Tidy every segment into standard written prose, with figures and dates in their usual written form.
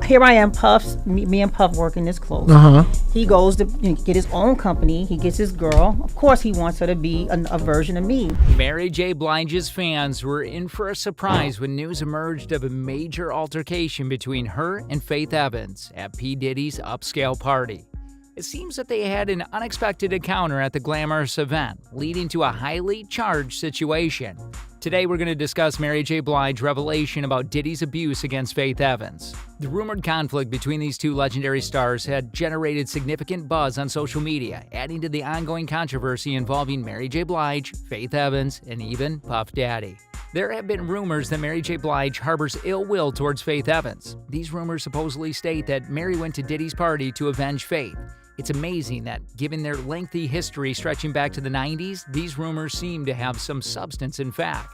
here I am, me and Puff working this close. He goes to get his own company. He gets his girl. Of course, he wants her to be a version of me. Mary J. Blige's fans were in for a surprise when news emerged of a major altercation between her and Faith Evans at P. Diddy's upscale party. It seems that they had an unexpected encounter at the glamorous event, leading to a highly charged situation. Today, we're going to discuss Mary J. Blige's revelation about Diddy's abuse against Faith Evans. The rumored conflict between these two legendary stars had generated significant buzz on social media, adding to the ongoing controversy involving Mary J. Blige, Faith Evans, and even Puff Daddy. There have been rumors that Mary J. Blige harbors ill will towards Faith Evans. These rumors supposedly state that Mary went to Diddy's party to avenge Faith. It's amazing that, given their lengthy history stretching back to the 90s, these rumors seem to have some substance in fact.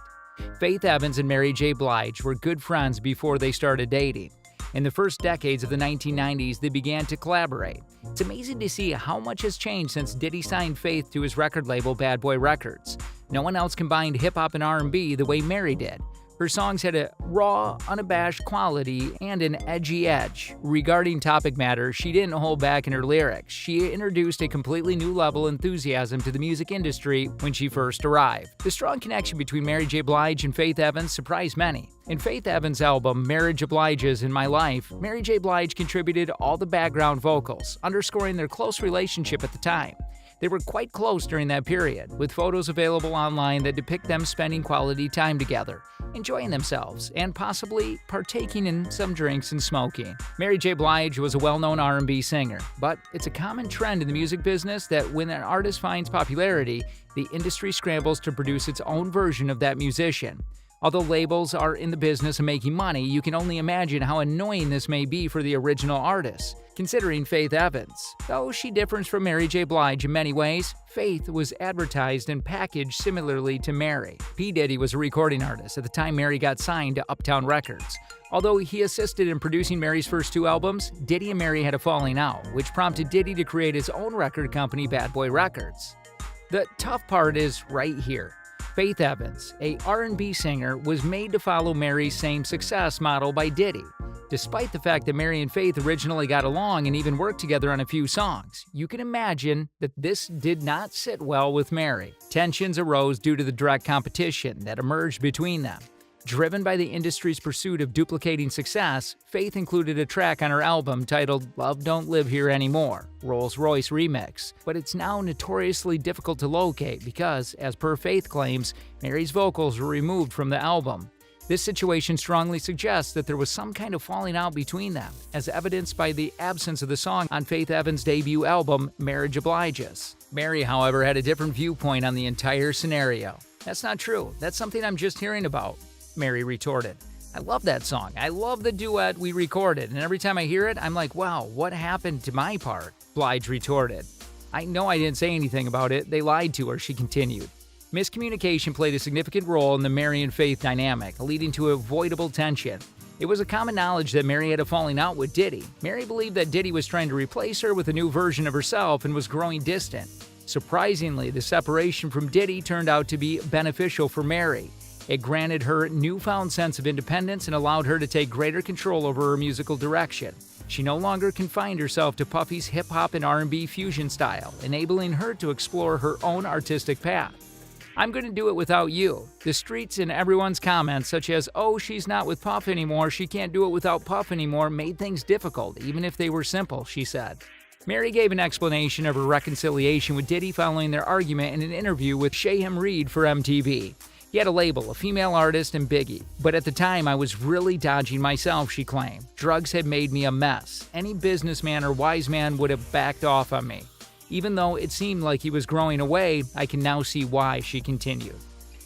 Faith Evans and Mary J. Blige were good friends before they started dating. In the first decades of the 1990s, they began to collaborate. It's amazing to see how much has changed since Diddy signed Faith to his record label Bad Boy Records. No one else combined hip-hop and R&B the way Mary did. Her songs had a raw, unabashed quality and an edgy edge. Regarding topic matter, she didn't hold back in her lyrics. She introduced a completely new level of enthusiasm to the music industry when she first arrived. The strong connection between Mary J. Blige and Faith Evans surprised many. In Faith Evans' album, Marriage Obliges in My Life, Mary J. Blige contributed all the background vocals, underscoring their close relationship at the time. They were quite close during that period, with photos available online that depict them spending quality time together, enjoying themselves, and possibly partaking in some drinks and smoking. Mary J. Blige was a well-known R&B singer, but it's a common trend in the music business that when an artist finds popularity, the industry scrambles to produce its own version of that musician. Although labels are in the business of making money, you can only imagine how annoying this may be for the original artist. Considering Faith Evans, though she differs from Mary J. Blige in many ways, Faith was advertised and packaged similarly to Mary. P. Diddy was a recording artist at the time Mary got signed to Uptown Records. Although he assisted in producing Mary's first two albums, Diddy and Mary had a falling out, which prompted Diddy to create his own record company, Bad Boy Records. The tough part is right here. Faith Evans, a R&B singer, was made to follow Mary's same success model by Diddy. Despite the fact that Mary and Faith originally got along and even worked together on a few songs, you can imagine that this did not sit well with Mary. Tensions arose due to the direct competition that emerged between them. Driven by the industry's pursuit of duplicating success, Faith included a track on her album titled Love Don't Live Here Anymore, Rolls-Royce remix, but it's now notoriously difficult to locate because, as per Faith claims, Mary's vocals were removed from the album. This situation strongly suggests that there was some kind of falling out between them, as evidenced by the absence of the song on Faith Evans' debut album, Marriage Obliges. Mary, however, had a different viewpoint on the entire scenario. "That's not true. That's something I'm just hearing about," Mary retorted. "I love that song. I love the duet we recorded, and every time I hear it, I'm like, wow, what happened to my part?" Blige retorted. "I know I didn't say anything about it. They lied to her," she continued. Miscommunication played a significant role in the Mary and Faith dynamic, leading to avoidable tension. It was a common knowledge that Mary had a falling out with Diddy. Mary believed that Diddy was trying to replace her with a new version of herself and was growing distant. Surprisingly, the separation from Diddy turned out to be beneficial for Mary. It granted her a newfound sense of independence and allowed her to take greater control over her musical direction. She no longer confined herself to Puffy's hip-hop and R&B fusion style, enabling her to explore her own artistic path. "I'm going to do it without you." The streets and everyone's comments, such as, "Oh, she's not with Puff anymore, she can't do it without Puff anymore," made things difficult, even if they were simple, she said. Mary gave an explanation of her reconciliation with Diddy following their argument in an interview with Shahem Reed for MTV. He had a label, a female artist, and Biggie. "But at the time, I was really dodging myself," she claimed. "Drugs had made me a mess. Any businessman or wise man would have backed off on me. Even though it seemed like he was growing away, I can now see why," she continued.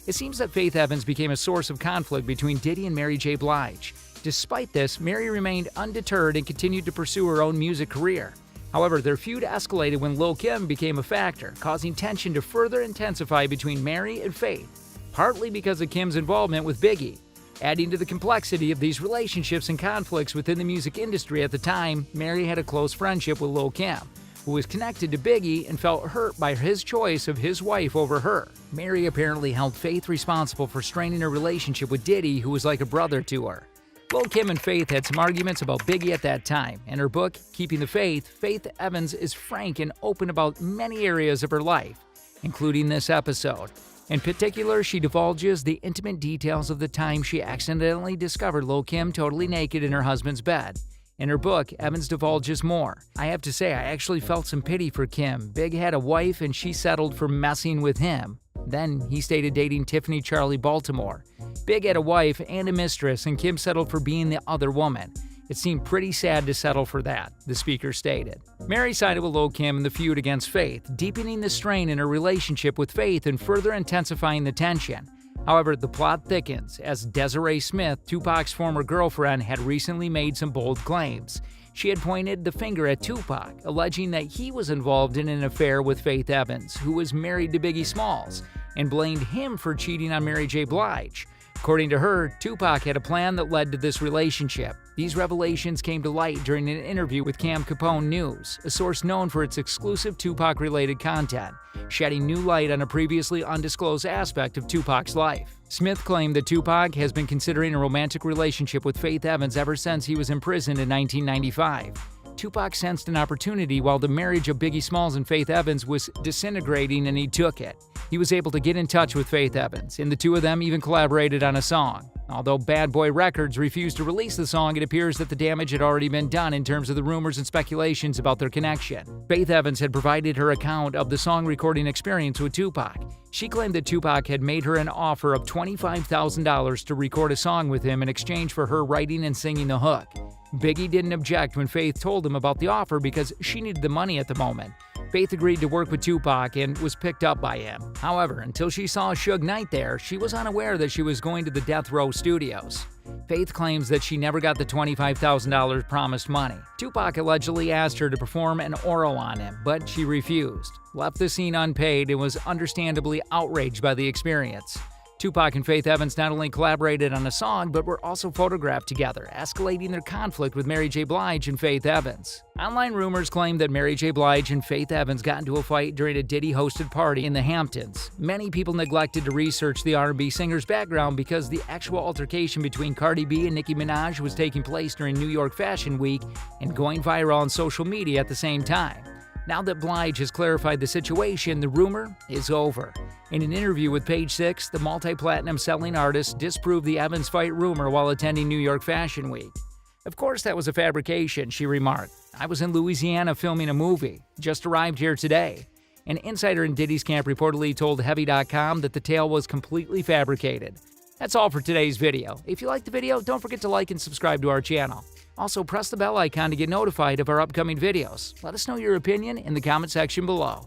It seems that Faith Evans became a source of conflict between Diddy and Mary J. Blige. Despite this, Mary remained undeterred and continued to pursue her own music career. However, their feud escalated when Lil' Kim became a factor, causing tension to further intensify between Mary and Faith, partly because of Kim's involvement with Biggie. Adding to the complexity of these relationships and conflicts within the music industry at the time, Mary had a close friendship with Lil' Kim, who was connected to Biggie and felt hurt by his choice of his wife over her. Mary apparently held Faith responsible for straining her relationship with Diddy, who was like a brother to her. Lil' Kim and Faith had some arguments about Biggie at that time. In her book, Keeping the Faith, Faith Evans is frank and open about many areas of her life, including this episode. In particular, she divulges the intimate details of the time she accidentally discovered Lil' Kim totally naked in her husband's bed. In her book, Evans divulges more. I have to say, I actually felt some pity for Kim. Big had a wife and she settled for messing with him. Then he stated dating Tiffany Charlie Baltimore. Big had a wife and a mistress, and Kim settled for being the other woman. It seemed pretty sad to settle for that, the speaker stated. Mary sided with Lil' Kim in the feud against Faith, deepening the strain in her relationship with Faith and further intensifying the tension. However, the plot thickens as Desiree Smith, Tupac's former girlfriend, had recently made some bold claims. She had pointed the finger at Tupac, alleging that he was involved in an affair with Faith Evans, who was married to Biggie Smalls, and blamed him for cheating on Mary J. Blige. According to her, Tupac had a plan that led to this relationship. These revelations came to light during an interview with Cam Capone News, a source known for its exclusive Tupac-related content, shedding new light on a previously undisclosed aspect of Tupac's life. Smith claimed that Tupac has been considering a romantic relationship with Faith Evans ever since he was imprisoned in 1995. Tupac sensed an opportunity while the marriage of Biggie Smalls and Faith Evans was disintegrating, and he took it. He was able to get in touch with Faith Evans, and the two of them even collaborated on a song. Although Bad Boy Records refused to release the song, it appears that the damage had already been done in terms of the rumors and speculations about their connection. Faith Evans had provided her account of the song recording experience with Tupac. She claimed that Tupac had made her an offer of $25,000 to record a song with him in exchange for her writing and singing the hook. Biggie didn't object when Faith told him about the offer because she needed the money at the moment. Faith agreed to work with Tupac and was picked up by him. However, until she saw Suge Knight there, she was unaware that she was going to the Death Row Studios. Faith claims that she never got the $25,000 promised money. Tupac allegedly asked her to perform an oral on him, but she refused, left the scene unpaid, and was understandably outraged by the experience. Tupac and Faith Evans not only collaborated on a song, but were also photographed together, escalating their conflict with Mary J. Blige and Faith Evans. Online rumors claim that Mary J. Blige and Faith Evans got into a fight during a Diddy-hosted party in the Hamptons. Many people neglected to research the R&B singer's background because the actual altercation between Cardi B and Nicki Minaj was taking place during New York Fashion Week and going viral on social media at the same time. Now that Blige has clarified the situation, the rumor is over. In an interview with Page Six, the multi-platinum selling artist disproved the Evans fight rumor while attending New York Fashion Week. Of course that was a fabrication, she remarked. I was in Louisiana filming a movie. Just arrived here today. An insider in Diddy's camp reportedly told Heavy.com that the tale was completely fabricated. That's all for today's video. If you liked the video, don't forget to like and subscribe to our channel. Also, press the bell icon to get notified of our upcoming videos. Let us know your opinion in the comment section below.